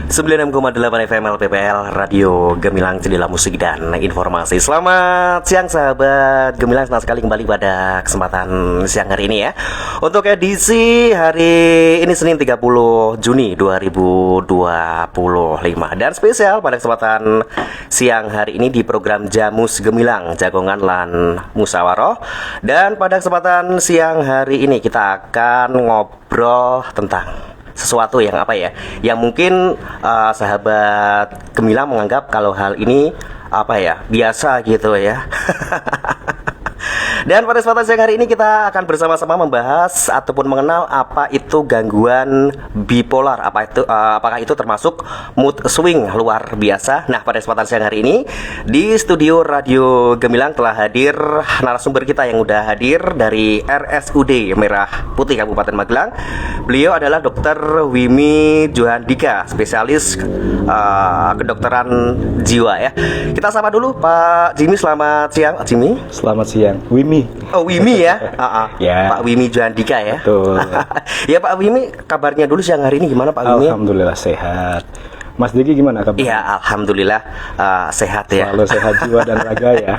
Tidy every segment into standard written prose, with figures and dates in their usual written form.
96,8 FM LPPL Radio Gemilang, jendela musik dan informasi. Selamat siang sahabat Gemilang, senang sekali kembali pada kesempatan siang hari ini ya. Untuk edisi hari ini Senin 30 Juni 2025. Dan spesial pada kesempatan siang hari ini di program Jamus Gemilang, Jagongan lan Musyawarah. Dan pada kesempatan siang hari ini kita akan ngobrol tentang sesuatu yang yang mungkin sahabat Gemilang menganggap kalau hal ini biasa gitu ya. Dan pada kesempatan siang hari ini kita akan bersama-sama membahas ataupun mengenal apa itu gangguan bipolar, apakah itu termasuk mood swing luar biasa. Nah, pada kesempatan siang hari ini di studio Radio Gemilang telah hadir narasumber kita yang udah hadir dari RSUD Merah Putih Kabupaten Magelang. Beliau adalah Dr. Wimi Johandika, spesialis kedokteran jiwa ya. Kita sapa dulu Pak Jimmy, selamat siang Pak Jimmy. Selamat siang, Wimi. Oh, Wimi ya. Ya. Pak Wimi Johandika ya. Betul. Ya Pak Wimi, kabarnya dulu siang hari ini gimana Pak Wimi? Alhamdulillah sehat. Mas Diki gimana kabarnya? Iya, alhamdulillah sehat ya. Selalu sehat jiwa dan raga ya.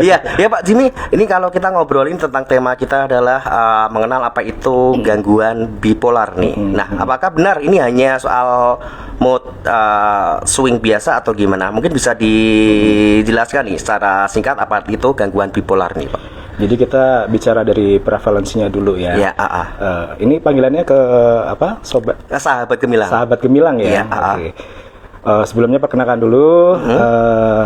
Iya Pak Jimmy, ini kalau kita ngobrolin tentang tema kita adalah mengenal apa itu gangguan bipolar nih. Nah, apakah benar ini hanya soal mood swing biasa atau gimana? Mungkin bisa dijelaskan nih secara singkat apa itu gangguan bipolar nih Pak? Jadi kita bicara dari prevalensinya dulu ya. Iya, ini panggilannya ke apa? Sahabat Gemilang. Sahabat Gemilang ya. Iya, Oke. Sebelumnya perkenalkan dulu,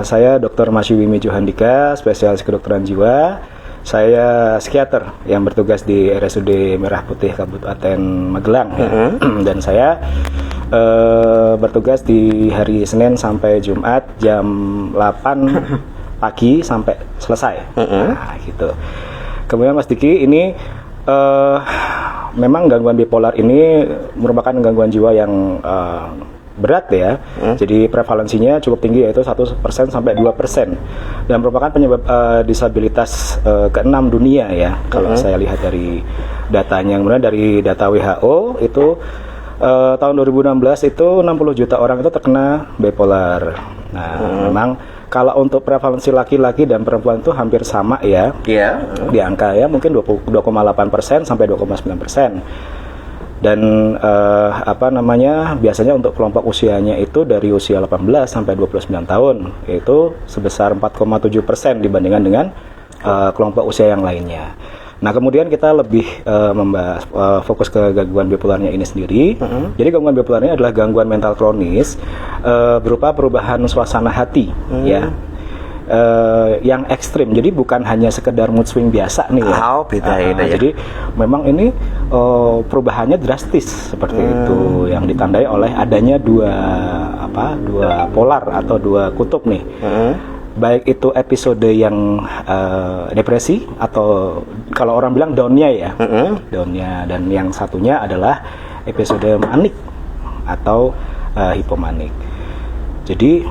saya Dr. Masyu Wimi Johandika, spesialis kedokteran jiwa. Saya psikiater yang bertugas di RSUD Merah Putih Kabupaten Magelang ya. Dan saya bertugas di hari Senin sampai Jumat jam 8 pagi sampai selesai. Nah, gitu. Kemudian Mas Diki, ini memang gangguan bipolar ini merupakan gangguan jiwa yang berat ya. Jadi prevalensinya cukup tinggi, yaitu 1% sampai 2%. Dan merupakan penyebab disabilitas ke-6 dunia ya. Kalau saya lihat dari datanya, kemudian dari data WHO itu tahun 2016 itu 60 juta orang itu terkena bipolar. Nah, memang kalau untuk prevalensi laki-laki dan perempuan itu hampir sama ya. Di angka ya mungkin 2,8% sampai 2,9%. Dan biasanya untuk kelompok usianya itu dari usia 18 sampai 29 tahun, yaitu sebesar 4,7% dibandingkan dengan kelompok usia yang lainnya. Nah, kemudian kita lebih membahas fokus ke gangguan bipolarnya ini sendiri. Jadi gangguan bipolarnya adalah gangguan mental kronis berupa perubahan suasana hati ya. Yang ekstrim. Jadi bukan hanya sekedar mood swing biasa nih ya. Jadi memang ini perubahannya drastis seperti itu, yang ditandai oleh adanya dua polar atau dua kutub nih. Baik itu episode yang depresi atau kalau orang bilang down-nya ya, down-nya, dan yang satunya adalah episode manik atau hipomanik. Jadi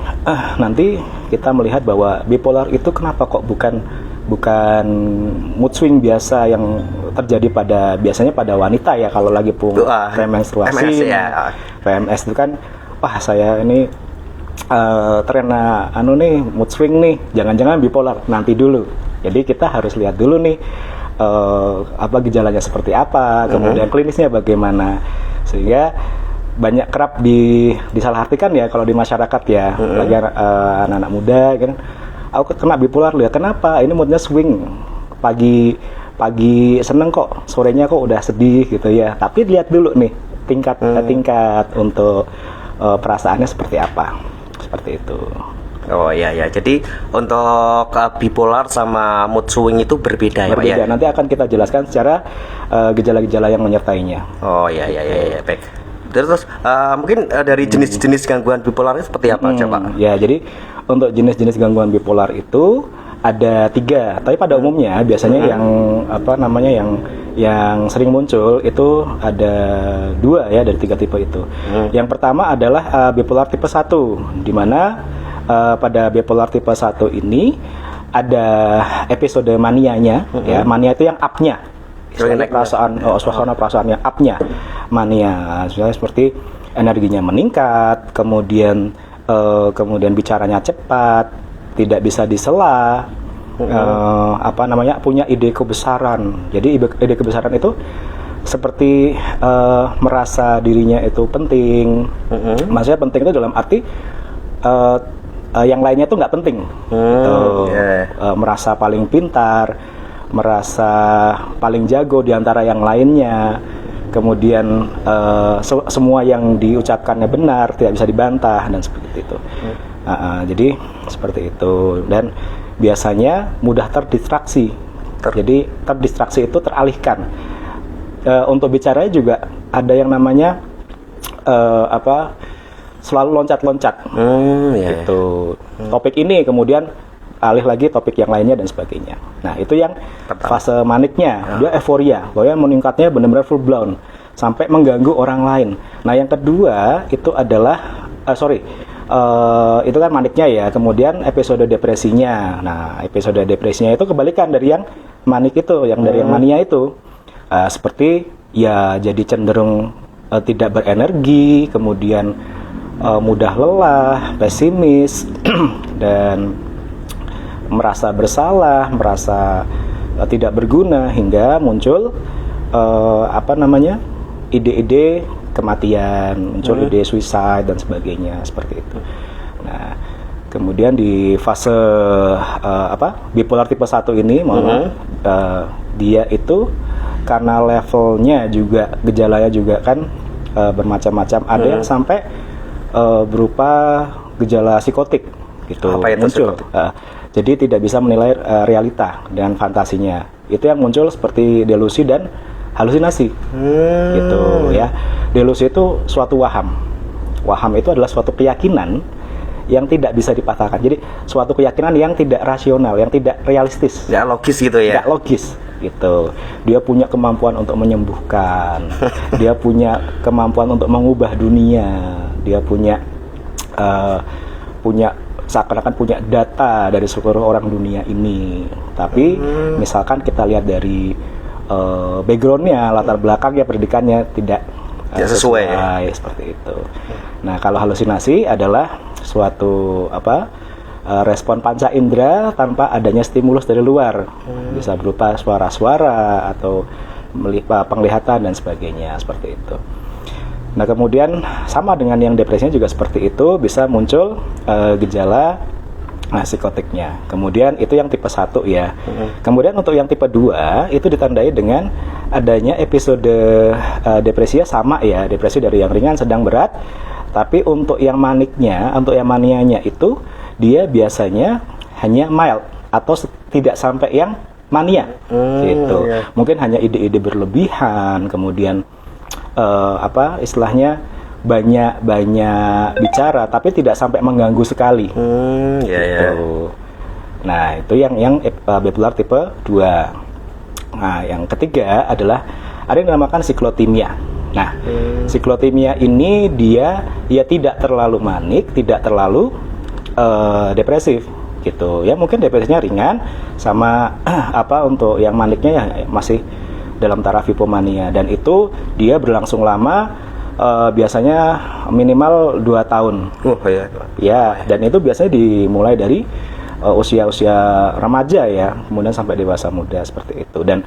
nanti kita melihat bahwa bipolar itu kenapa kok bukan mood swing biasa yang terjadi biasanya pada wanita ya, kalau lagi premenstruasi, PMS itu kan, saya ini terkena mood swing nih, jangan-jangan bipolar, nanti dulu. Jadi kita harus lihat dulu nih gejalanya seperti apa, kemudian klinisnya bagaimana, sehingga banyak kerap disalahartikan ya kalau di masyarakat ya, lagi anak-anak muda kan, aku kena bipolar loh ya, kenapa? Ini moodnya swing, pagi seneng kok, sorenya kok udah sedih gitu ya. Tapi lihat dulu nih tingkat untuk perasaannya seperti apa. Seperti itu. Oh iya. Jadi untuk bipolar sama mood swing itu berbeda ya Pak ya? Nanti akan kita jelaskan secara gejala-gejala yang menyertainya. Oh iya. Baik. Terus mungkin dari jenis-jenis gangguan bipolar itu seperti apa coba? Ya, jadi untuk jenis-jenis gangguan bipolar itu ada 3, tapi pada umumnya biasanya yang sering muncul itu ada 2 ya, dari 3 tipe itu. Yang pertama adalah bipolar tipe 1, di mana pada bipolar tipe 1 ini ada episode manianya ya. Mania itu yang up-nya. Suasana perasaan yang up-nya. Mania seperti energinya meningkat, kemudian bicaranya cepat, tidak bisa disela, punya ide kebesaran. Jadi ide kebesaran itu seperti merasa dirinya itu penting. Maksudnya penting itu dalam arti yang lainnya itu nggak penting. Merasa paling pintar, merasa paling jago di antara yang lainnya. Kemudian semua yang diucapkannya benar, tidak bisa dibantah dan seperti itu. Jadi seperti itu, dan biasanya mudah terdistraksi. Jadi terdistraksi itu teralihkan. Untuk bicara juga ada yang namanya selalu loncat-loncat. Gitu. Topik ini kemudian alih lagi topik yang lainnya dan sebagainya. Nah, itu yang fase maniknya, dia euforia, bahwa meningkatnya benar-benar full blown sampai mengganggu orang lain. Nah, yang kedua itu adalah itu kan maniknya ya. Kemudian episode depresinya. Nah, episode depresinya itu kebalikan dari yang manik itu, yang dari yang mania itu. Seperti ya jadi cenderung tidak berenergi, kemudian mudah lelah, pesimis dan merasa bersalah, merasa tidak berguna, hingga muncul ide-ide kematian, muncul ide suicide dan sebagainya seperti itu. Nah, kemudian di fase bipolar tipe 1 ini, dia itu karena levelnya juga, gejalanya juga kan bermacam-macam. Ada yang sampai berupa gejala psikotik gitu. Apa itu muncul. Jadi tidak bisa menilai realita dan fantasinya. Itu yang muncul seperti delusi dan halusinasi. Gitu ya. Delusi itu suatu waham. Waham itu adalah suatu keyakinan yang tidak bisa dipatahkan. Jadi suatu keyakinan yang tidak rasional, yang tidak realistis. Ya logis gitu ya. Tidak logis gitu. Dia punya kemampuan untuk menyembuhkan. Dia punya kemampuan untuk mengubah dunia. Dia punya seakan-akan punya data dari seluruh orang dunia ini. Tapi misalkan kita lihat dari backgroundnya, latar belakangnya, pendidikannya tidak sesuai seperti itu. Nah, kalau halusinasi adalah suatu respon panca indera tanpa adanya stimulus dari luar. Bisa berupa suara-suara atau penglihatan dan sebagainya seperti itu. Nah, kemudian sama dengan yang depresinya juga seperti itu, bisa muncul gejala psikotiknya. Kemudian itu yang tipe 1 ya. Kemudian untuk yang tipe 2 itu ditandai dengan adanya episode depresinya sama ya, depresi dari yang ringan, sedang, berat. Tapi untuk yang maniknya, untuk yang manianya itu dia biasanya hanya mild atau tidak sampai yang mania gitu. Mungkin hanya ide-ide berlebihan, kemudian istilahnya banyak bicara tapi tidak sampai mengganggu sekali. Gitu. Nah, itu yang bipolar tipe 2. Nah, yang ketiga adalah ada yang dinamakan siklotimia. Nah, siklotimia ini dia tidak terlalu manik, tidak terlalu depresif gitu. Ya mungkin depresinya ringan, sama untuk yang maniknya ya masih dalam taraf hipomania, dan itu dia berlangsung lama, biasanya minimal 2 tahun. Ya, dan itu biasanya dimulai dari usia-usia remaja ya, kemudian sampai dewasa muda seperti itu. Dan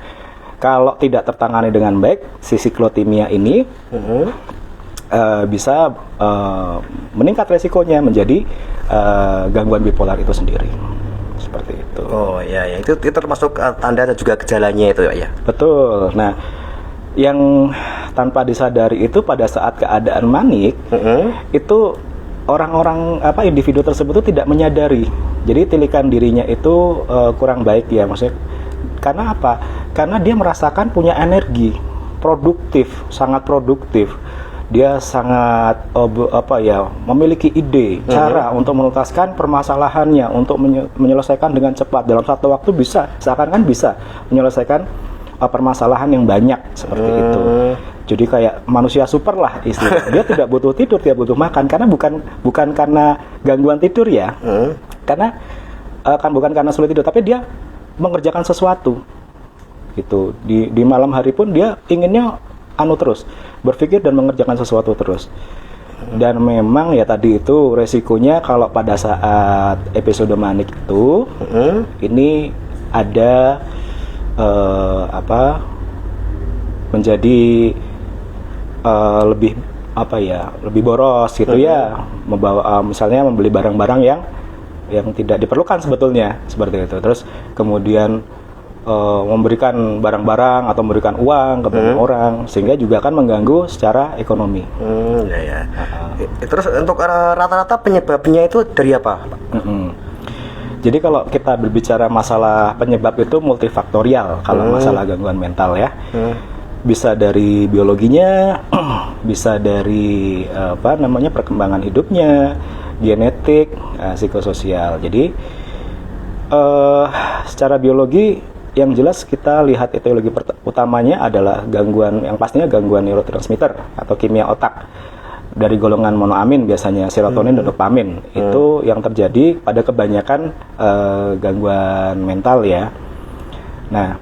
kalau tidak tertangani dengan baik, si siklotimia ini bisa meningkat resikonya menjadi gangguan bipolar itu sendiri. Seperti itu. Oh ya, itu termasuk tanda dan juga gejalanya itu ya. Betul. Nah, yang tanpa disadari itu pada saat keadaan manik, itu orang-orang individu tersebut itu tidak menyadari. Jadi tilikan dirinya itu kurang baik ya, maksudnya. Karena apa? Karena dia merasakan punya energi, produktif, sangat produktif. Dia sangat memiliki ide, cara untuk menuntaskan permasalahannya, untuk menyelesaikan dengan cepat dalam satu waktu, bisa seakan-akan bisa menyelesaikan permasalahan yang banyak seperti itu. Jadi kayak manusia super lah istilahnya. Dia tidak butuh tidur, tidak butuh makan, karena bukan karena gangguan tidur ya. Karena bukan karena sulit tidur, tapi dia mengerjakan sesuatu gitu. Di malam hari pun dia inginnya terus berpikir dan mengerjakan sesuatu terus. Dan memang ya tadi itu resikonya kalau pada saat episode manik itu ini ada menjadi lebih lebih boros gitu ya, membawa misalnya membeli barang-barang yang tidak diperlukan sebetulnya seperti itu. Terus kemudian memberikan barang-barang atau memberikan uang ke banyak orang, sehingga juga akan mengganggu secara ekonomi. Ya. Terus untuk rata-rata penyebabnya itu dari apa, Pak? Jadi kalau kita berbicara masalah penyebab itu multifaktorial kalau masalah gangguan mental ya. Bisa dari biologinya, bisa dari perkembangan hidupnya, genetik, psikososial. Jadi secara biologi yang jelas kita lihat etiologi utamanya adalah gangguan, yang pastinya gangguan neurotransmitter atau kimia otak dari golongan monoamin, biasanya serotonin dan dopamin. Itu yang terjadi pada kebanyakan gangguan mental ya. Nah,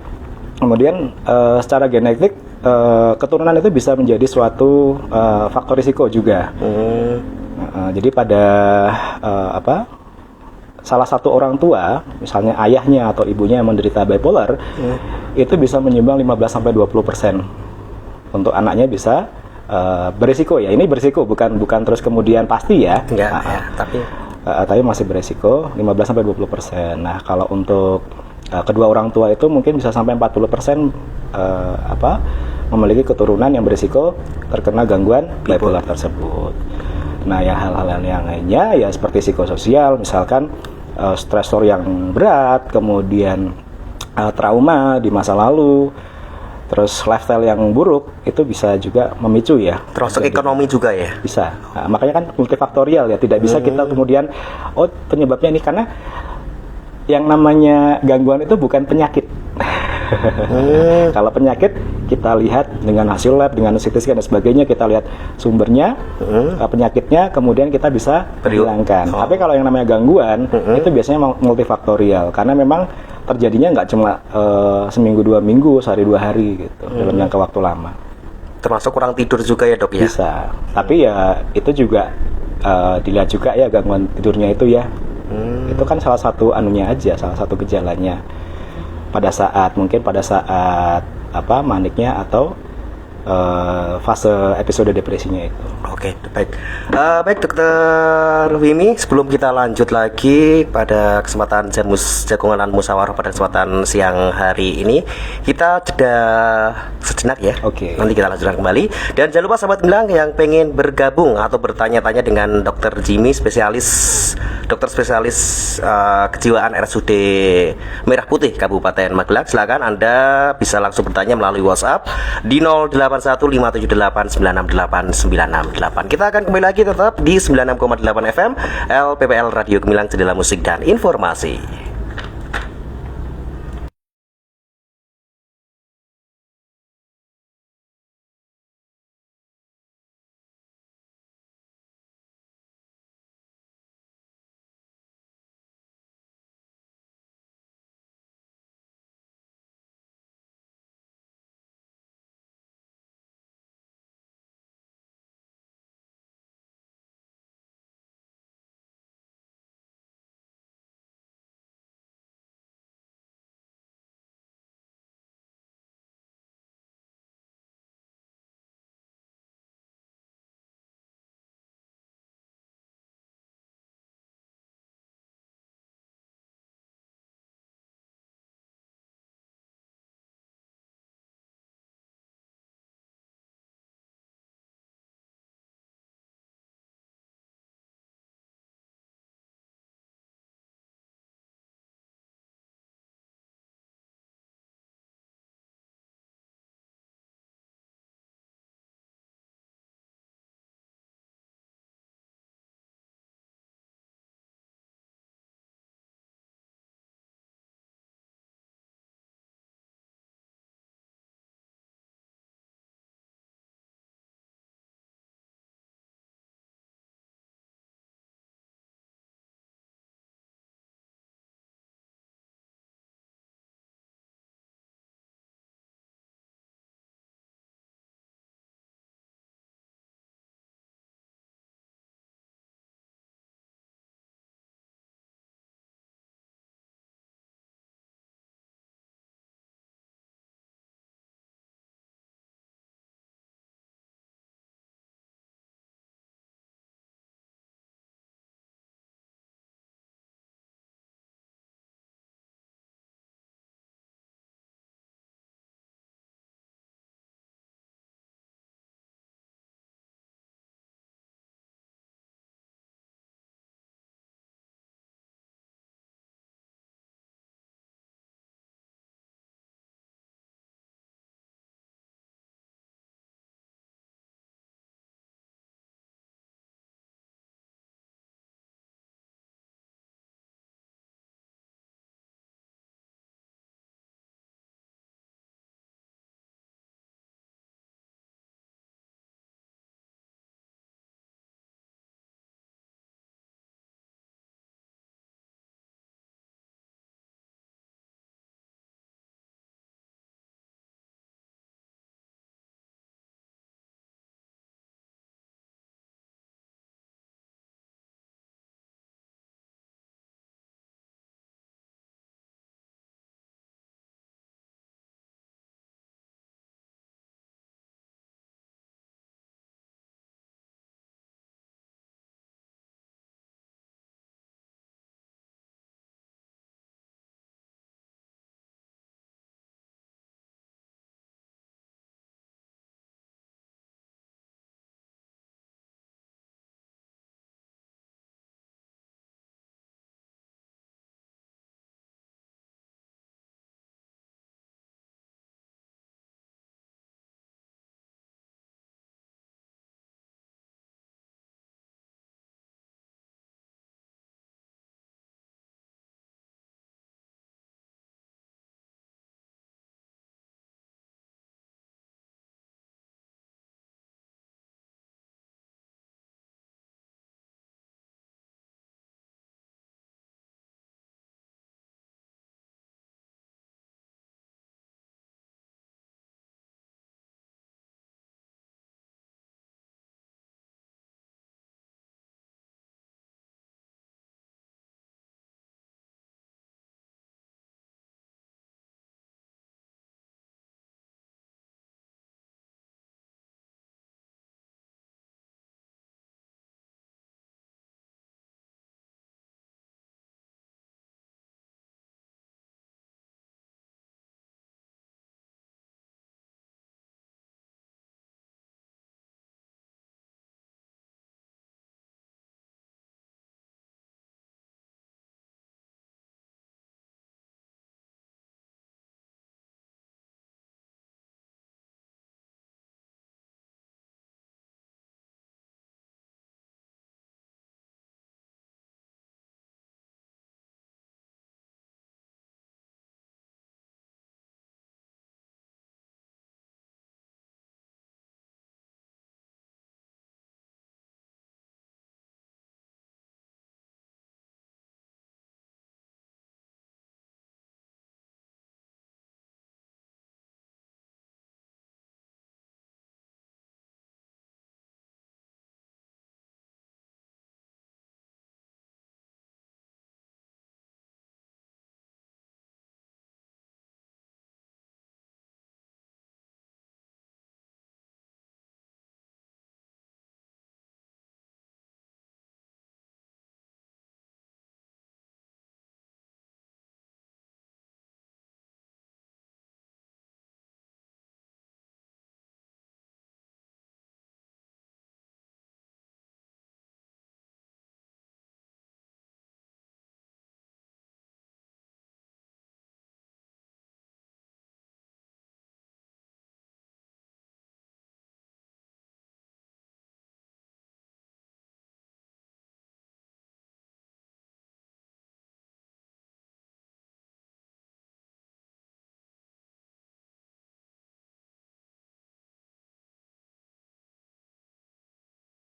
kemudian secara genetik keturunan itu bisa menjadi suatu faktor risiko juga. Jadi pada salah satu orang tua, misalnya ayahnya atau ibunya yang menderita bipolar, itu bisa menyumbang 15-20% untuk anaknya bisa berisiko ya. Ini berisiko, bukan terus kemudian pasti ya. Tapi masih berisiko 15-20%. Nah, kalau untuk kedua orang tua itu mungkin bisa sampai 40% memiliki keturunan yang berisiko terkena gangguan bipolar tersebut. Nah, ya hal-hal yang lainnya ya seperti psikososial, misalkan stresor yang berat, kemudian trauma di masa lalu, terus lifestyle yang buruk itu bisa juga memicu ya. Termasuk ekonomi juga ya? Bisa. Nah, makanya kan multifaktorial ya, tidak bisa kita kemudian penyebabnya ini, karena yang namanya gangguan itu bukan penyakit. Kalau penyakit kita lihat dengan hasil lab, dengan CT scan dan sebagainya, kita lihat sumbernya, penyakitnya, kemudian kita bisa hilangkan. Tapi kalau yang namanya gangguan itu biasanya multifaktorial, karena memang terjadinya nggak cuma seminggu 2 minggu, sehari 2 hari gitu, dalam jangka waktu lama. Termasuk kurang tidur juga ya, Dok ya? Bisa. Tapi ya itu juga dilihat juga ya gangguan tidurnya itu ya. Itu kan salah satu anunya aja, salah satu gejalanya. Pada saat maniknya atau fase episode depresinya itu. Oke, baik. Baik, Dokter Wimi, sebelum kita lanjut lagi pada kesempatan jagungan musyawarah pada kesempatan siang hari ini, kita jeda sejenak ya. Oke. Nanti kita lanjutkan kembali. Dan jangan lupa sahabat Gemilang yang pengen bergabung atau bertanya-tanya dengan Dokter Jimmy, dokter spesialis kejiwaan RSUD Merah Putih Kabupaten Magelang, silakan Anda bisa langsung bertanya melalui WhatsApp di 081578968968. Kita akan kembali lagi tetap di 96,8 FM LPPL Radio Gemilang, Jendela Musik dan Informasi.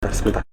Sebentar.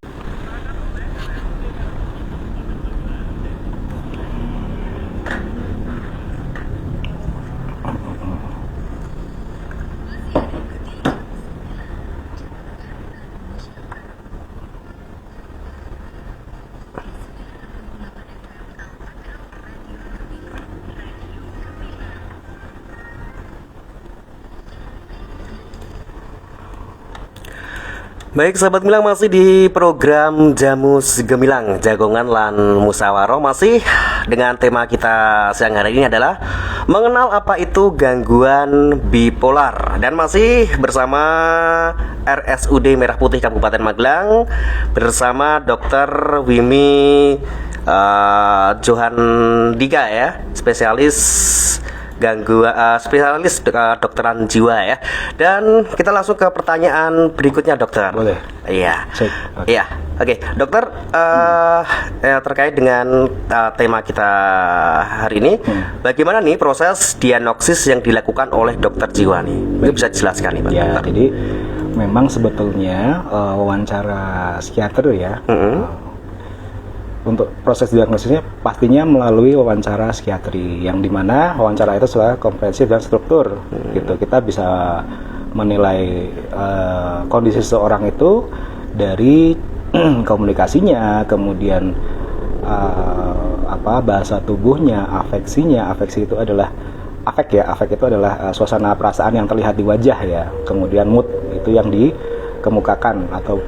Baik sahabat Gemilang, masih di program Jamus Gemilang, Jagongan lan Musyawarah. Masih dengan tema kita siang hari ini adalah mengenal apa itu gangguan bipolar. Dan masih bersama RSUD Merah Putih Kabupaten Magelang bersama Dr. Wimi Johan Diga ya, spesialis dokteran jiwa ya. Dan kita langsung ke pertanyaan berikutnya, dokter. Boleh. Iya. Okay. Iya. Oke, dokter, terkait dengan tema kita hari ini, bagaimana nih proses diagnosis yang dilakukan oleh dokter jiwa nih? Itu bisa dijelaskan nih, Pak? Ya, dokter? jadi memang sebetulnya wawancara psikiater ya. Untuk proses diagnosisnya pastinya melalui wawancara psikiatri, yang dimana wawancara itu secara komprehensif dan struktur. Gitu, kita bisa menilai kondisi seseorang itu dari komunikasinya, kemudian bahasa tubuhnya, afeksinya. Afeksi itu adalah afek itu adalah suasana perasaan yang terlihat di wajah ya. Kemudian mood itu yang dikemukakan atau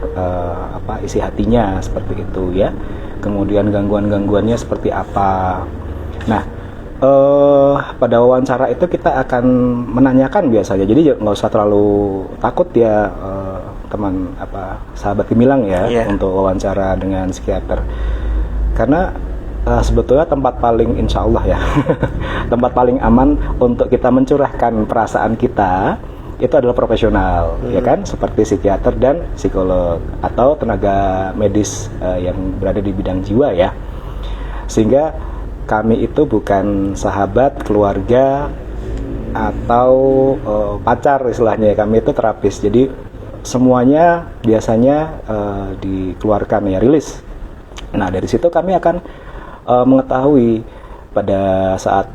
isi hatinya seperti itu ya. Kemudian gangguan-gangguannya seperti apa. Nah, pada wawancara itu kita akan menanyakan biasanya. Jadi nggak usah terlalu takut ya, sahabat Gemilang ya, untuk wawancara dengan psikiater. Karena sebetulnya tempat paling, insya Allah ya, tempat paling aman untuk kita mencurahkan perasaan kita itu adalah profesional, ya kan, seperti psikiater dan psikolog atau tenaga medis yang berada di bidang jiwa ya. Sehingga kami itu bukan sahabat, keluarga atau pacar istilahnya. Kami itu terapis. Jadi semuanya biasanya dikeluarkan ya, rilis. Nah, dari situ kami akan mengetahui pada saat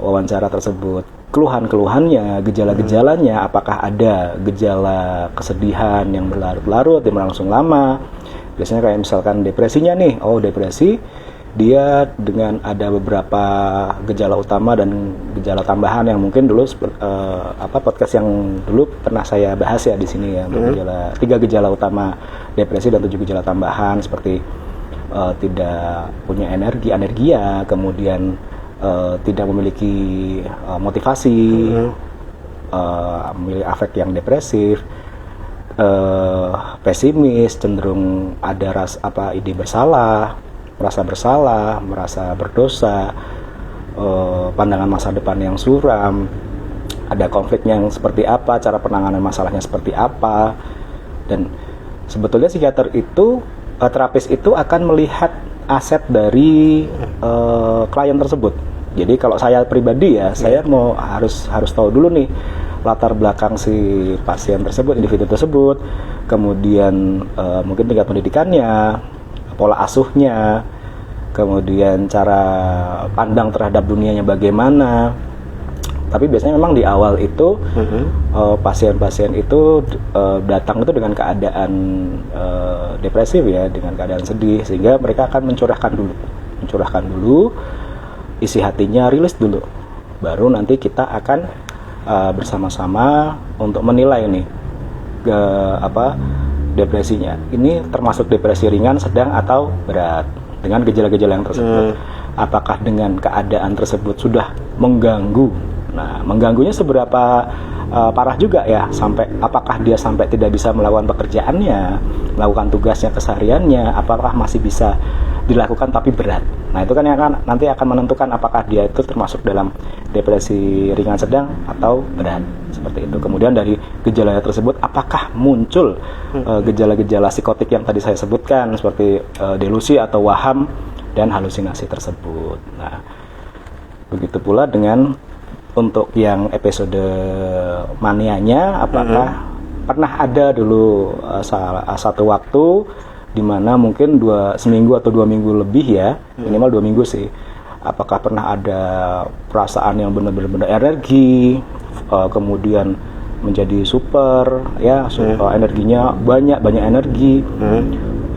wawancara tersebut keluhan-keluhannya, gejala-gejalanya, apakah ada gejala kesedihan yang berlarut-larut, yang berlangsung lama. Biasanya kayak misalkan depresinya nih, depresi, dia dengan ada beberapa gejala utama dan gejala tambahan yang mungkin dulu podcast yang dulu pernah saya bahas ya di sini ya, 3 gejala utama depresi dan 7 gejala tambahan seperti tidak punya anergia, kemudian tidak memiliki motivasi, memiliki afek yang depresif, pesimis, cenderung ada ide bersalah, merasa berdosa, pandangan masa depan yang suram, ada konfliknya yang seperti apa, cara penanganan masalahnya seperti apa. Dan sebetulnya psikiater itu, terapis itu akan melihat aset dari klien tersebut. Jadi kalau saya pribadi ya, saya harus tahu dulu nih latar belakang si pasien tersebut, individu tersebut, kemudian mungkin tingkat pendidikannya, pola asuhnya, kemudian cara pandang terhadap dunianya bagaimana. Tapi biasanya memang di awal itu pasien-pasien itu datang itu dengan keadaan depresif ya, dengan keadaan sedih, sehingga mereka akan mencurahkan dulu isi hatinya, rilis dulu. Baru nanti kita akan bersama-sama untuk menilai nih depresinya. Ini termasuk depresi ringan, sedang atau berat dengan gejala-gejala yang tersebut. Apakah dengan keadaan tersebut sudah mengganggu? Nah, mengganggunya seberapa parah juga ya, sampai apakah dia sampai tidak bisa melakukan pekerjaannya, melakukan tugasnya kesehariannya, apakah masih bisa dilakukan tapi berat. Nah, itu kan yang nanti akan menentukan apakah dia itu termasuk dalam depresi ringan, sedang atau berat, seperti itu. Kemudian dari gejala tersebut apakah muncul gejala-gejala psikotik yang tadi saya sebutkan seperti delusi atau waham dan halusinasi tersebut. Nah, begitu pula dengan untuk yang episode manianya, apakah pernah ada dulu satu waktu di mana mungkin seminggu atau 2 minggu lebih ya, minimal 2 minggu sih. Apakah pernah ada perasaan yang benar-benar energi, kemudian menjadi super, ya, energinya banyak energi,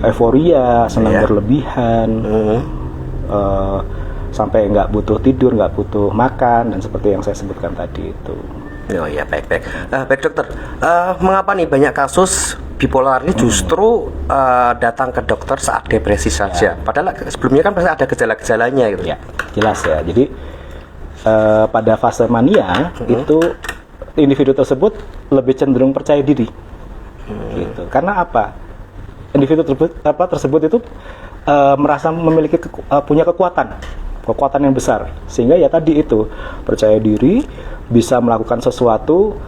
euforia, senang berlebihan, sampai nggak butuh tidur, nggak butuh makan, dan seperti yang saya sebutkan tadi itu. Oh ya, baik. Baik dokter, mengapa nih banyak kasus bipolar ini justru datang ke dokter saat depresi saja? Padahal sebelumnya kan pasti ada gejala-gejalanya gitu. Ya, jelas ya. Jadi pada fase mania itu individu tersebut lebih cenderung percaya diri, gitu. Karena apa? Individu tersebut itu merasa memiliki punya kekuatan yang besar, sehingga ya tadi itu percaya diri, bisa melakukan sesuatu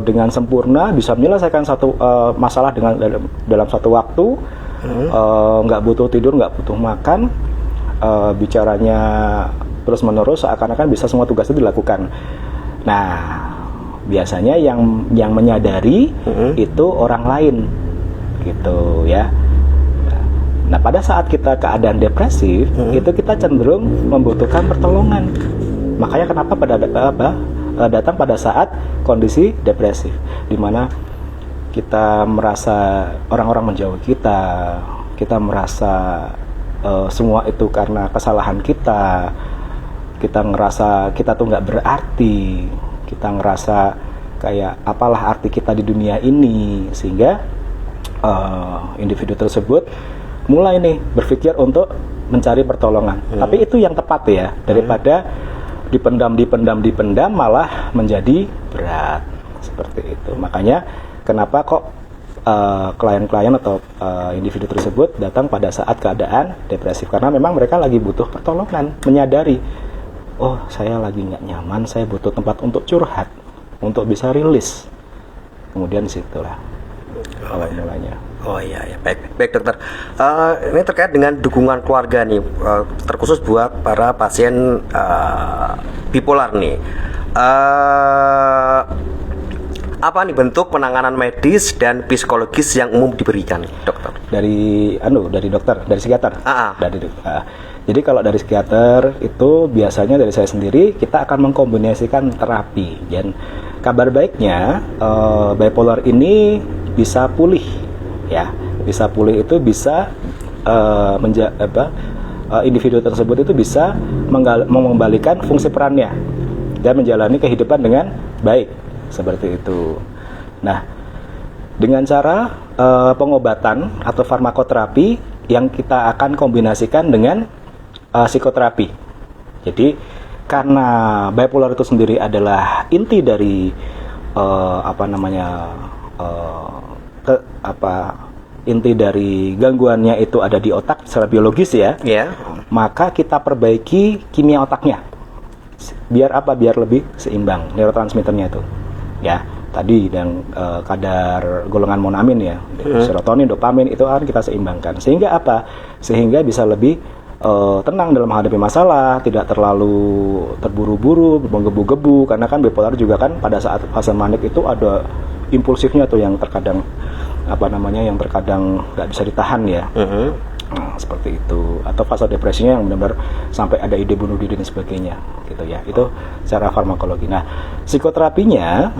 dengan sempurna, bisa menyelesaikan satu masalah dalam satu waktu, nggak butuh tidur, nggak butuh makan, bicaranya terus menerus seakan-akan bisa semua tugas itu dilakukan. Nah, biasanya yang menyadari itu orang lain, gitu ya. Nah, pada saat kita keadaan depresif, itu kita cenderung membutuhkan pertolongan. Makanya kenapa datang pada saat kondisi depresif, di mana kita merasa orang-orang menjauhi kita merasa semua itu karena kesalahan kita ngerasa kita tuh nggak berarti, kita ngerasa kayak apalah arti kita di dunia ini, sehingga individu tersebut mulai nih berpikir untuk mencari pertolongan. Tapi itu yang tepat ya, daripada dipendam malah menjadi berat seperti itu. Makanya kenapa kok klien-klien atau individu tersebut datang pada saat keadaan depresif, karena memang mereka lagi butuh pertolongan, menyadari, oh saya lagi nggak nyaman, saya butuh tempat untuk curhat, untuk bisa rilis. Kemudian disitulah awal mulanya. Oh iya, baik dokter. Ini terkait dengan dukungan keluarga nih, terkhusus buat para pasien bipolar nih. Apa nih bentuk penanganan medis dan psikologis yang umum diberikan, dokter? Dari psikiater. Jadi kalau dari psikiater itu biasanya dari saya sendiri kita akan mengkombinasikan terapi. Dan kabar baiknya bipolar ini bisa pulih, ya. Bisa pulih itu bisa individu tersebut itu bisa mengembalikan fungsi perannya dan menjalani kehidupan dengan baik, seperti itu. Nah, dengan cara pengobatan atau farmakoterapi yang kita akan kombinasikan dengan psikoterapi. Jadi karena bipolar itu sendiri adalah inti dari inti dari gangguannya itu ada di otak secara biologis ya. Maka kita perbaiki kimia otaknya. Biar lebih seimbang neurotransmitternya itu. Ya, tadi dan kadar golongan monoamin ya, serotonin, dopamin itu akan kita seimbangkan. Sehingga Sehingga bisa lebih tenang dalam menghadapi masalah, tidak terlalu terburu-buru, menggebu-gebu, karena kan bipolar juga kan pada saat fase manik itu ada impulsifnya tuh yang terkadang nggak bisa ditahan ya. Nah, seperti itu. Atau fase depresinya yang benar-benar sampai ada ide bunuh diri dan sebagainya, gitu ya. Itu secara farmakologi. Nah, psikoterapinya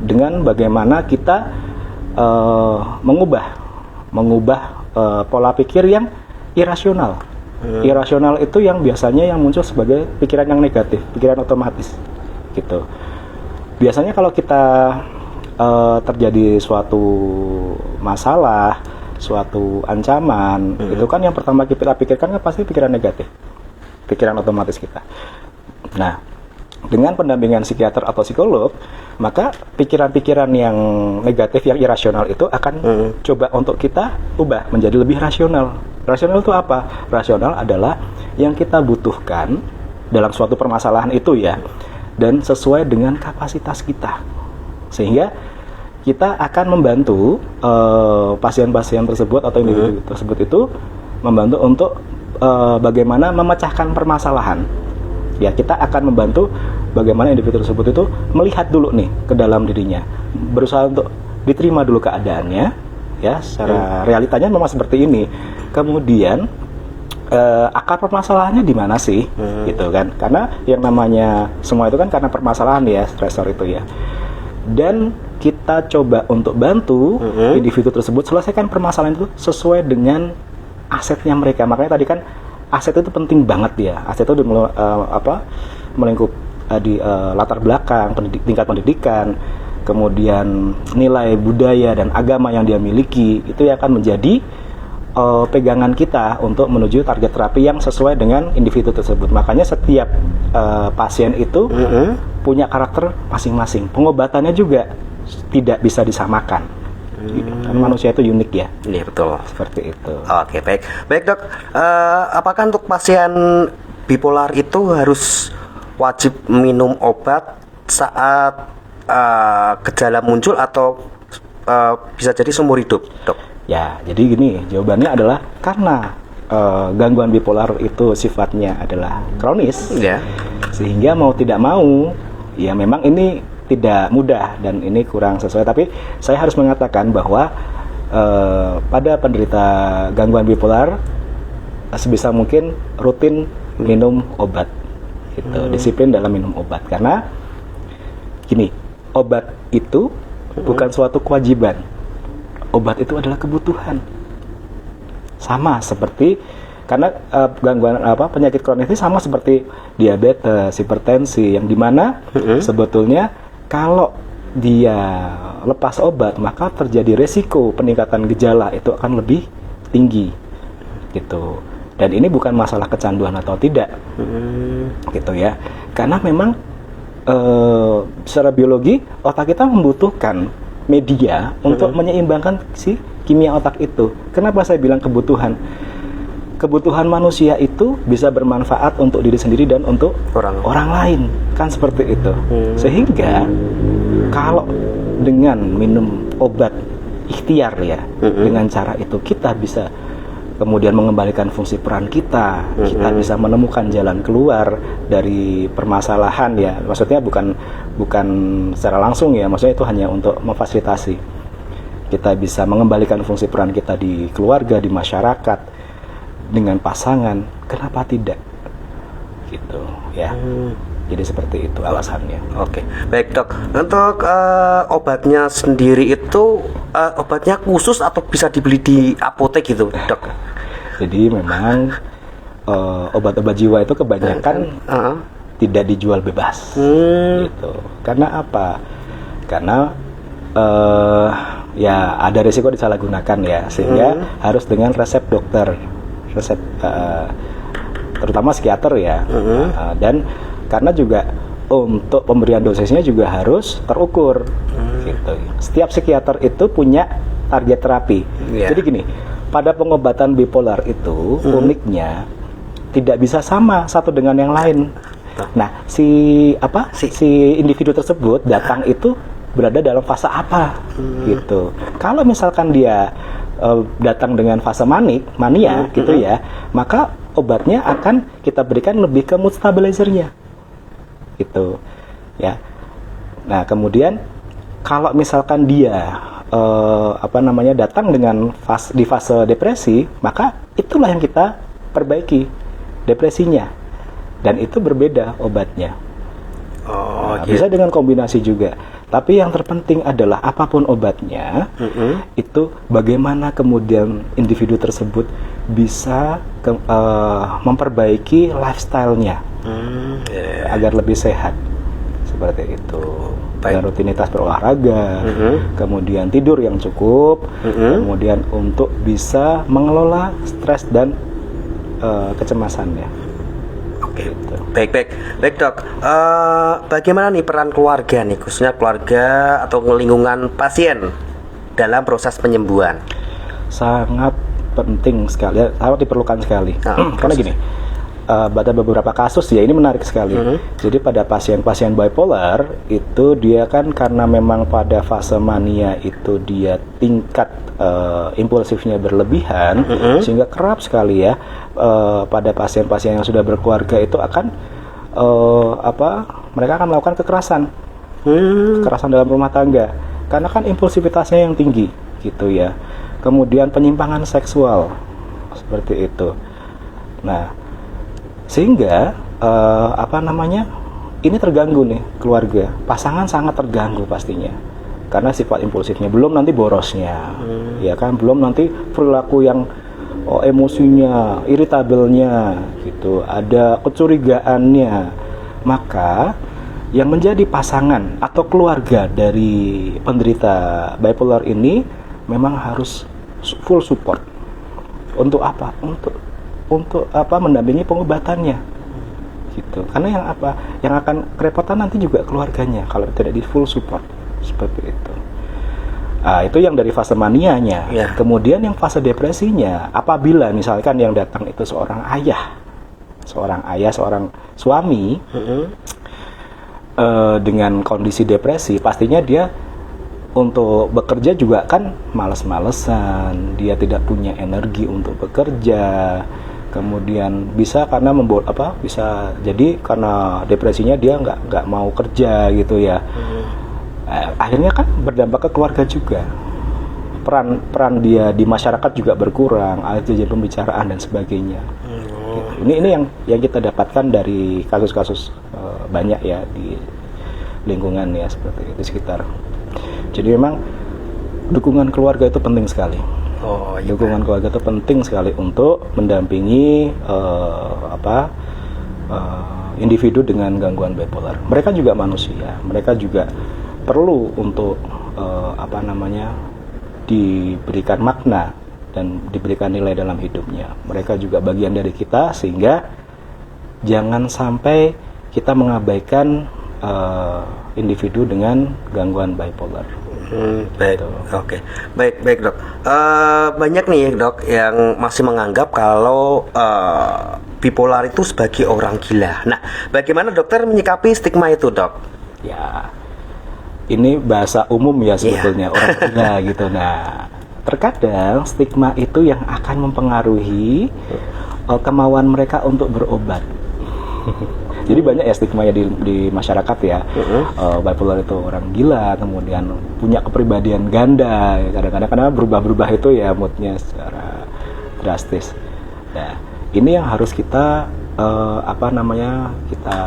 dengan bagaimana kita mengubah pola pikir yang irasional. Irasional itu yang biasanya yang muncul sebagai pikiran yang negatif, pikiran otomatis, gitu. Biasanya kalau kita terjadi suatu masalah, suatu ancaman, itu kan yang pertama kita pikirkan kan pasti pikiran negatif, pikiran otomatis kita. Nah, dengan pendampingan psikiater atau psikolog, maka pikiran-pikiran yang negatif, yang irasional itu akan coba untuk kita ubah menjadi lebih rasional. Rasional itu apa? Rasional adalah yang kita butuhkan dalam suatu permasalahan itu ya, dan sesuai dengan kapasitas kita. Sehingga kita akan membantu pasien-pasien tersebut atau individu tersebut itu membantu untuk bagaimana memecahkan permasalahan. Ya, kita akan membantu bagaimana individu tersebut itu melihat dulu nih ke dalam dirinya, berusaha untuk diterima dulu keadaannya, ya, secara realitanya memang seperti ini. Kemudian akar permasalahannya di mana sih, gitu kan? Karena yang namanya semua itu kan karena permasalahan ya, stresor itu ya. Dan kita coba untuk bantu individu tersebut selesaikan permasalahan itu sesuai dengan asetnya mereka. Makanya tadi kan aset itu penting banget ya. Aset itu melingkup di latar belakang, tingkat pendidikan, kemudian nilai budaya dan agama yang dia miliki, itu yang akan menjadi pegangan kita untuk menuju target terapi yang sesuai dengan individu tersebut. Makanya setiap pasien itu punya karakter masing-masing. Pengobatannya juga tidak bisa disamakan. Kan manusia itu unik ya. Iya, betul. Seperti itu. Oke, baik. Baik, Dok. Apakah untuk pasien bipolar itu harus wajib minum obat saat gejala muncul atau bisa jadi seumur hidup, Dok? Ya, jadi gini, jawabannya adalah karena gangguan bipolar itu sifatnya adalah kronis, Ya. sehingga mau tidak mau, ya memang ini tidak mudah dan ini kurang sesuai. Tapi saya harus mengatakan bahwa pada penderita gangguan bipolar sebisa mungkin rutin minum obat, gitu, disiplin dalam minum obat. Karena gini, obat itu bukan suatu kewajiban. Obat itu adalah kebutuhan. Sama seperti karena gangguan penyakit kronis ini sama seperti diabetes, hipertensi, yang dimana sebetulnya kalau dia lepas obat maka terjadi resiko peningkatan gejala itu akan lebih tinggi, gitu. Dan ini bukan masalah kecanduan atau tidak, gitu ya. Karena memang secara biologi otak kita membutuhkan media untuk menyeimbangkan si kimia otak itu. Kenapa saya bilang kebutuhan? Kebutuhan manusia itu bisa bermanfaat untuk diri sendiri dan untuk orang lain, kan seperti itu. Sehingga kalau dengan minum obat ikhtiar ya, dengan cara itu kita bisa kemudian mengembalikan fungsi peran kita, kita bisa menemukan jalan keluar dari permasalahan ya. Maksudnya bukan secara langsung ya, maksudnya itu hanya untuk memfasilitasi. Kita bisa mengembalikan fungsi peran kita di keluarga, di masyarakat, dengan pasangan, kenapa tidak? Gitu ya. Jadi seperti itu alasannya. Oke, baik, Dok. Untuk obatnya sendiri itu obatnya khusus atau bisa dibeli di apotek gitu, Dok? Jadi memang obat-obat jiwa itu kebanyakan tidak dijual bebas, gitu. Karena apa? Karena ya ada risiko disalahgunakan ya, sehingga harus dengan resep dokter, resep terutama psikiater ya, dan karena juga untuk pemberian dosisnya juga harus terukur, gitu. Setiap psikiater itu punya target terapi. Jadi gini, pada pengobatan bipolar itu uniknya tidak bisa sama satu dengan yang lain. Nah, si individu tersebut datang itu berada dalam fase apa, gitu. Kalau misalkan dia datang dengan fase mania, gitu ya, maka obatnya akan kita berikan lebih ke mood stabilizer-nya, gitu ya. Nah, kemudian kalau misalkan dia datang dengan di fase depresi, maka itulah yang kita perbaiki depresinya, dan itu berbeda obatnya. Bisa dengan kombinasi juga. Tapi yang terpenting adalah apapun obatnya, itu bagaimana kemudian individu tersebut bisa memperbaiki lifestyle-nya agar lebih sehat, seperti itu. Dan rutinitas berolahraga, kemudian tidur yang cukup, kemudian untuk bisa mengelola stres dan kecemasannya. Oke, gitu. Baik, Dok. Bagaimana nih peran keluarga nih, khususnya keluarga atau lingkungan pasien dalam proses penyembuhan? Sangat penting sekali, sangat diperlukan sekali. Karena gini, pada beberapa kasus ya, ini menarik sekali. Jadi pada pasien-pasien bipolar itu dia kan karena memang pada fase mania itu dia tingkat impulsifnya berlebihan, sehingga kerap sekali ya pada pasien-pasien yang sudah berkeluarga itu akan mereka akan melakukan kekerasan. Hmm. Kekerasan dalam rumah tangga. Karena kan impulsivitasnya yang tinggi gitu ya. Kemudian penyimpangan seksual seperti itu. Nah, sehingga ini terganggu nih keluarga. Pasangan sangat terganggu pastinya. Karena sifat impulsifnya, belum nanti borosnya. Ya kan, belum nanti perilaku yang emosinya, irritabelnya gitu, ada kecurigaannya. Maka yang menjadi pasangan atau keluarga dari penderita bipolar ini memang harus full support. Untuk apa? Untuk mendampingi pengobatannya. Gitu. Karena yang akan kerepotan nanti juga keluarganya kalau tidak di full support seperti itu. Itu yang dari fase manianya. Yeah. Kemudian yang fase depresinya, apabila misalkan yang datang itu seorang ayah, seorang suami, dengan kondisi depresi, pastinya dia untuk bekerja juga kan males-malesan, dia tidak punya energi untuk bekerja, kemudian bisa karena bisa jadi karena depresinya dia nggak mau kerja gitu ya. Akhirnya kan berdampak ke keluarga juga, peran dia di masyarakat juga berkurang, aja pembicaraan dan sebagainya. Ini yang kita dapatkan dari kasus-kasus banyak ya di lingkungan ya, seperti itu, di sekitar. Jadi memang dukungan keluarga itu penting sekali. Dukungan keluarga itu penting sekali untuk mendampingi individu dengan gangguan bipolar. Mereka juga manusia, mereka juga perlu untuk diberikan makna dan diberikan nilai dalam hidupnya. Mereka juga bagian dari kita, sehingga jangan sampai kita mengabaikan individu dengan gangguan bipolar. Baik, oke. Baik dok. Banyak nih dok yang masih menganggap kalau bipolar itu sebagai orang gila. Nah, bagaimana dokter menyikapi stigma itu dok? Ya, ini bahasa umum ya sebetulnya, orang gila gitu. Nah, terkadang stigma itu yang akan mempengaruhi kemauan mereka untuk berobat. Jadi banyak ya stigma ya di masyarakat ya. Bipolar itu orang gila, kemudian punya kepribadian ganda. Kadang-kadang karena berubah-berubah itu ya moodnya secara drastis. Nah, ini yang harus kita kita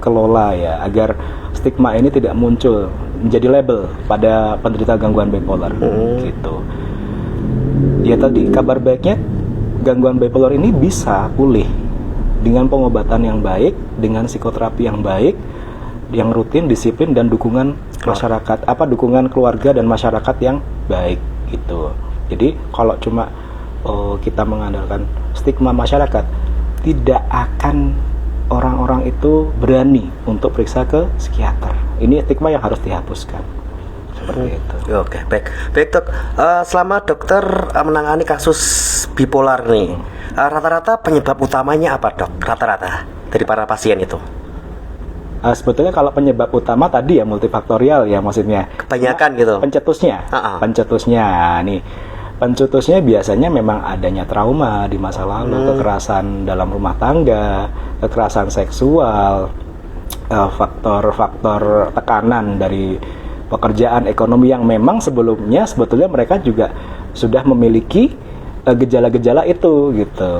kelola ya, agar stigma ini tidak muncul menjadi label pada penderita gangguan bipolar gitu. Ya tadi, kabar baiknya gangguan bipolar ini bisa pulih dengan pengobatan yang baik, dengan psikoterapi yang baik, yang rutin, disiplin, dan dukungan masyarakat, dukungan keluarga dan masyarakat yang baik gitu. Jadi kalau cuma kita mengandalkan stigma masyarakat, tidak akan orang-orang itu berani untuk periksa ke psikiater. Ini stigma yang harus dihapuskan. Seperti itu. Oke, baik dok. Selama dokter menangani kasus bipolar nih, rata-rata penyebab utamanya apa dok? Rata-rata dari para pasien itu? Sebetulnya kalau penyebab utama tadi ya multifaktorial ya, maksudnya. Kebanyakan gitu. Pencetusnya nih. Pencetusnya biasanya memang adanya trauma di masa lalu, kekerasan dalam rumah tangga, kekerasan seksual, faktor tekanan dari pekerjaan, ekonomi yang memang sebetulnya mereka juga sudah memiliki gejala-gejala itu gitu.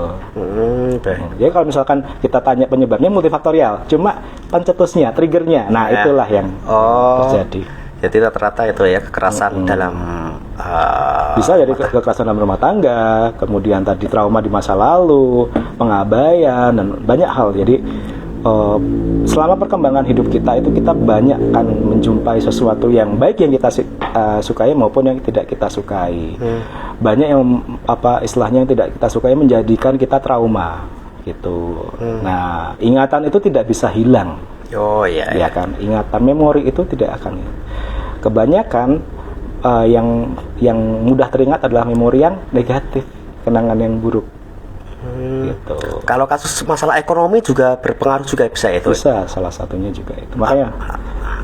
Jadi kalau misalkan kita tanya penyebabnya multifaktorial, cuma pencetusnya, triggernya, nah itulah yang terjadi. Jadi rata-rata itu ya kekerasan dalam bisa jadi kekerasan dalam rumah tangga, kemudian tadi trauma di masa lalu, pengabaian, dan banyak hal. Jadi selama perkembangan hidup kita itu kita banyak kan menjumpai sesuatu yang baik yang kita sukai maupun yang tidak kita sukai. Banyak yang istilahnya yang tidak kita sukai menjadikan kita trauma gitu. Nah, ingatan itu tidak bisa hilang. Ya kan, ingatan, memori itu tidak akan. Kebanyakan yang mudah teringat adalah memori yang negatif, kenangan yang buruk. Gitu. Kalau kasus masalah ekonomi juga berpengaruh juga bisa itu. Bisa, salah satunya juga itu. Makanya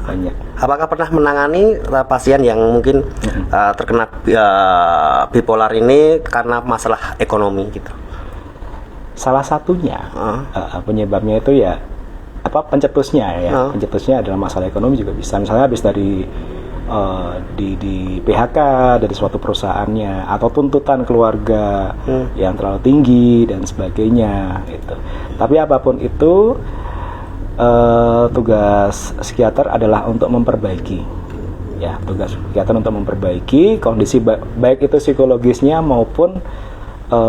banyak. Apakah pernah menangani pasien yang mungkin terkena bipolar ini karena masalah ekonomi gitu? Salah satunya penyebabnya itu ya apa pencetusnya ya. Oh. Pencetusnya adalah masalah ekonomi juga bisa. Misalnya habis dari di PHK dari suatu perusahaannya, atau tuntutan keluarga yang terlalu tinggi dan sebagainya itu. Tapi apapun itu, tugas psikiater adalah untuk memperbaiki, ya, tugas psikiater untuk memperbaiki kondisi baik itu psikologisnya maupun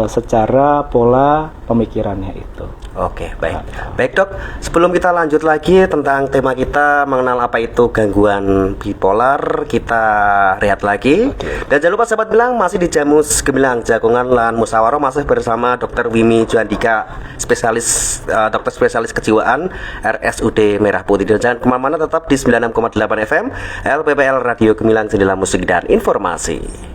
secara pola pemikirannya itu. Oke, baik dok. Sebelum kita lanjut lagi tentang tema kita mengenal apa itu gangguan bipolar, kita lihat lagi. Dan jangan lupa sahabat Gemilang, masih di Jamus Gemilang Jagongan Lahan Musyawarah, masih bersama Dr. Wimi Juandika, dokter spesialis kejiwaan RSUD Merah Putih. Dan jangan kemana-mana, tetap di 96,8 FM LPPL Radio Gemilang, Jendela Musik dan Informasi.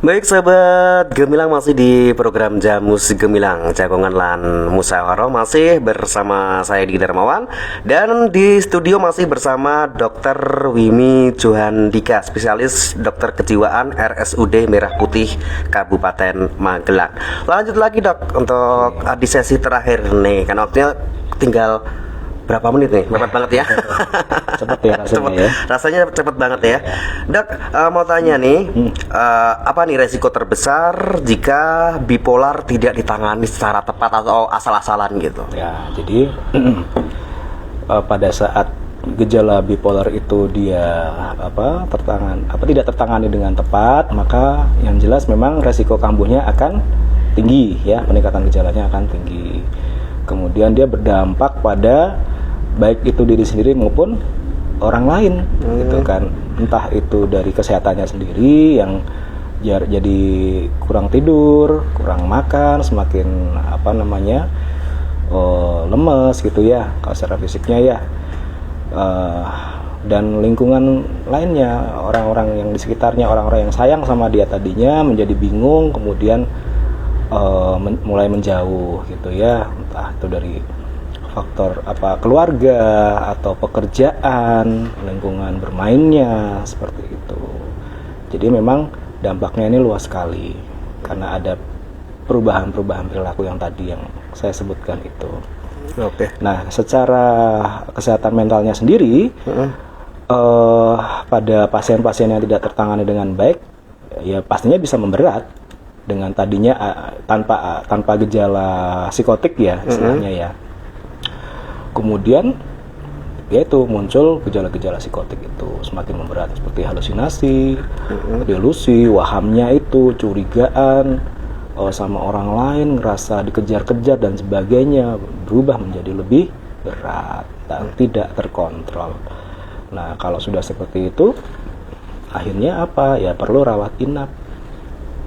Baik sahabat Gemilang, masih di program Jamus Gemilang Jagongan lan Musyawarah, masih bersama saya Diki Darmawan, dan di studio masih bersama Dr. Wimi Johandika, spesialis dokter kejiwaan RSUD Merah Putih Kabupaten Magelang. Lanjut lagi dok, untuk di sesi terakhir nih, kan waktunya tinggal berapa menit nih? Cepat banget ya. Cepat ya rasanya ya. Rasanya cepet banget ya. Dok, mau tanya nih, apa nih resiko terbesar jika bipolar tidak ditangani secara tepat atau asal-asalan gitu? Ya, jadi pada saat gejala bipolar itu dia tidak tertangani dengan tepat, maka yang jelas memang resiko kambuhnya akan tinggi ya, peningkatan gejalanya akan tinggi. Kemudian dia berdampak pada baik itu diri sendiri maupun orang lain, gitu kan. Entah itu dari kesehatannya sendiri yang jadi kurang tidur, kurang makan, semakin lemes gitu ya, kalau secara fisiknya ya. Dan lingkungan lainnya, orang-orang yang di sekitarnya, orang-orang yang sayang sama dia tadinya menjadi bingung, kemudian mulai menjauh gitu ya, entah itu dari faktor keluarga atau pekerjaan, lingkungan bermainnya, seperti itu. Jadi memang dampaknya ini luas sekali karena ada perubahan-perubahan perilaku yang tadi yang saya sebutkan itu. Oke. Nah, secara kesehatan mentalnya sendiri, pada pasien-pasien yang tidak tertangani dengan baik, ya pastinya bisa memberat dengan tadinya tanpa gejala psikotik ya istilahnya ya. Kemudian yaitu muncul gejala-gejala psikotik itu semakin memberat, seperti halusinasi, delusi, wahamnya itu curigaan sama orang lain, ngerasa dikejar-kejar dan sebagainya, berubah menjadi lebih berat dan tidak terkontrol. Nah, kalau sudah seperti itu, akhirnya apa? Ya perlu rawat inap.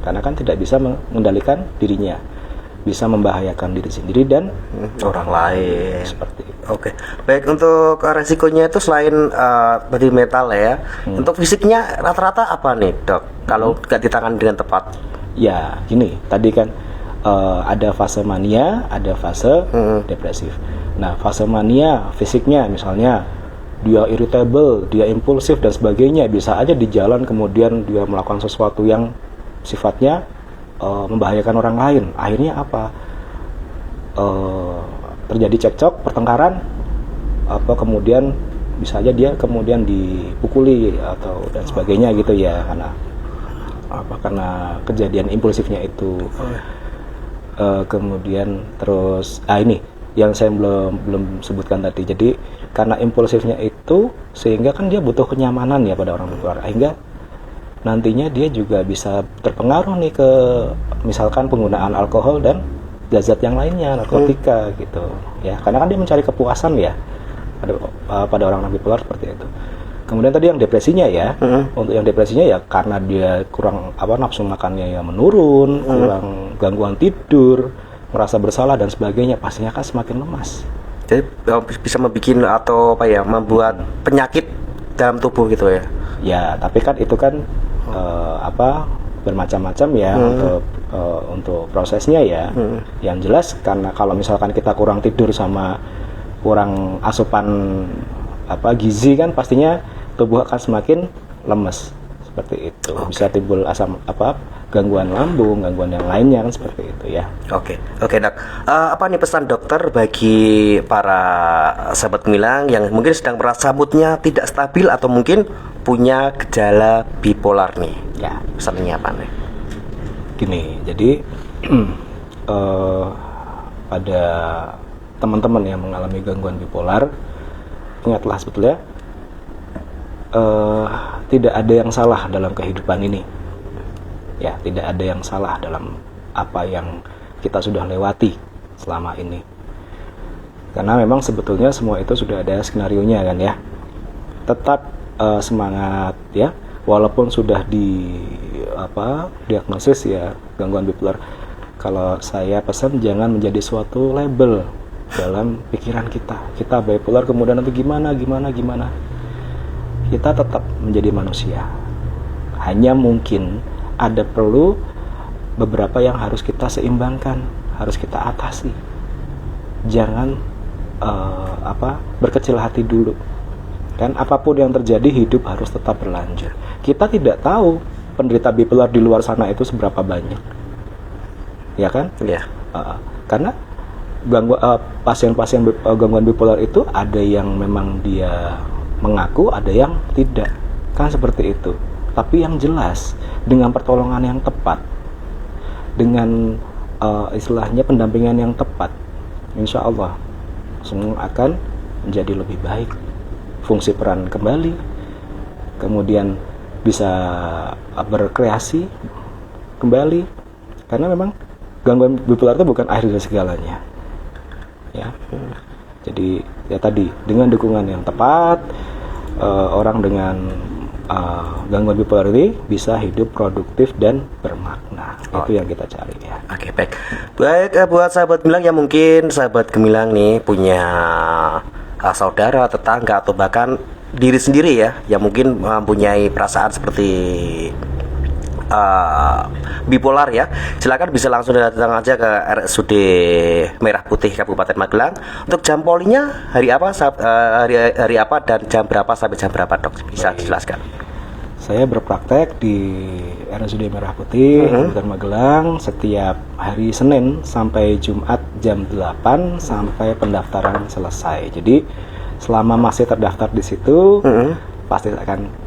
Karena kan tidak bisa mengendalikan dirinya, bisa membahayakan diri sendiri dan orang lain. Seperti itu. Oke, baik. Untuk resikonya itu selain tadi mental ya, untuk fisiknya rata-rata apa nih dok? Kalau nggak ditangani dengan tepat? Ya, gini, tadi kan ada fase mania, ada fase depresif. Nah, fase mania fisiknya misalnya dia irritable, dia impulsif dan sebagainya, bisa aja di jalan kemudian dia melakukan sesuatu yang sifatnya membahayakan orang lain. Akhirnya apa? Terjadi cekcok, pertengkaran, kemudian bisa aja dia kemudian dipukuli atau dan sebagainya gitu ya, karena kejadian impulsifnya itu. Kemudian terus ini yang saya belum sebutkan tadi. Jadi karena impulsifnya itu sehingga kan dia butuh kenyamanan ya pada orang bipolar, sehingga nantinya dia juga bisa terpengaruh nih ke misalkan penggunaan alkohol dan zat-zat yang lainnya, narkotika gitu ya, karena kan dia mencari kepuasan ya pada orang bipolar seperti itu. Kemudian tadi yang depresinya ya, untuk yang depresinya ya karena dia kurang nafsu makannya yang menurun, kurang gangguan tidur, merasa bersalah dan sebagainya, pastinya kan semakin lemas. Jadi bisa membuat penyakit dalam tubuh gitu ya. Ya, tapi kan itu kan bermacam-macam ya untuk prosesnya ya. Yang jelas karena kalau misalkan kita kurang tidur sama kurang asupan gizi kan pastinya tubuh akan semakin lemes seperti itu. Bisa timbul gangguan lambung, gangguan yang lainnya kan seperti itu ya. Oke dok. Apa nih pesan dokter bagi para sahabat Gemilang yang mungkin sedang merasa moodnya tidak stabil atau mungkin punya gejala bipolar nih? Ya, pesannya apa nih? Gini, jadi pada teman-teman yang mengalami gangguan bipolar, ingatlah sebetulnya tidak ada yang salah dalam kehidupan ini. Ya, tidak ada yang salah dalam apa yang kita sudah lewati selama ini. Karena memang sebetulnya semua itu sudah ada skenarionya kan ya. Tetap semangat ya, walaupun sudah diagnosis ya gangguan bipolar. Kalau saya pesan jangan menjadi suatu label dalam pikiran kita. Kita bipolar kemudian nanti gimana. Kita tetap menjadi manusia. Hanya mungkin ada perlu beberapa yang harus kita seimbangkan, harus kita atasi. Jangan berkecil hati dulu. Kan apapun yang terjadi, hidup harus tetap berlanjut. Kita tidak tahu penderita bipolar di luar sana itu seberapa banyak, ya kan? Iya. Karena pasien-pasien gangguan bipolar itu ada yang memang dia mengaku, ada yang tidak, kan seperti itu. Tapi yang jelas dengan pertolongan yang tepat, dengan istilahnya pendampingan yang tepat, insya Allah semua akan menjadi lebih baik, fungsi peran kembali, kemudian bisa berkreasi kembali. Karena memang gangguan bipolar itu bukan akhir dari segalanya, ya. Jadi ya tadi, dengan dukungan yang tepat, orang dengan gangguan bipolar ini bisa hidup produktif dan bermakna. Itu yang kita cari, ya. Oke, baik. Baik, buat sahabat Gemilang yang mungkin sahabat Gemilang nih punya saudara, tetangga, atau bahkan diri sendiri ya, yang mungkin mempunyai perasaan seperti bipolar ya, silakan bisa langsung datang aja ke RSUD Merah Putih Kabupaten Magelang. Untuk jam polinya hari apa, hari apa dan jam berapa sampai jam berapa, Dok? Bisa dijelaskan? Saya berpraktek di RSUD Merah Putih Kabupaten Magelang setiap hari Senin sampai Jumat jam 8 sampai pendaftaran selesai. Jadi selama masih terdaftar di situ, pasti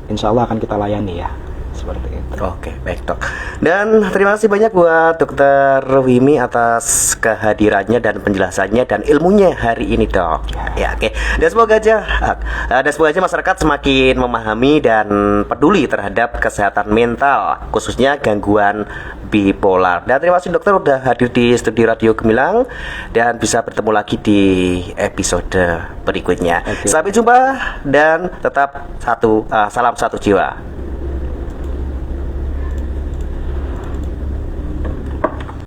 insya Allah akan kita layani, ya. Seperti itu. Oke, baik, Dok. Dan terima kasih banyak buat Dokter Wimi atas kehadirannya dan penjelasannya dan ilmunya hari ini, Dok. Ya, oke. Dan semoga aja masyarakat semakin memahami dan peduli terhadap kesehatan mental, khususnya gangguan bipolar. Dan terima kasih dokter udah hadir di studio Radio Gemilang, dan bisa bertemu lagi di episode berikutnya. Sampai jumpa dan tetap salam satu jiwa.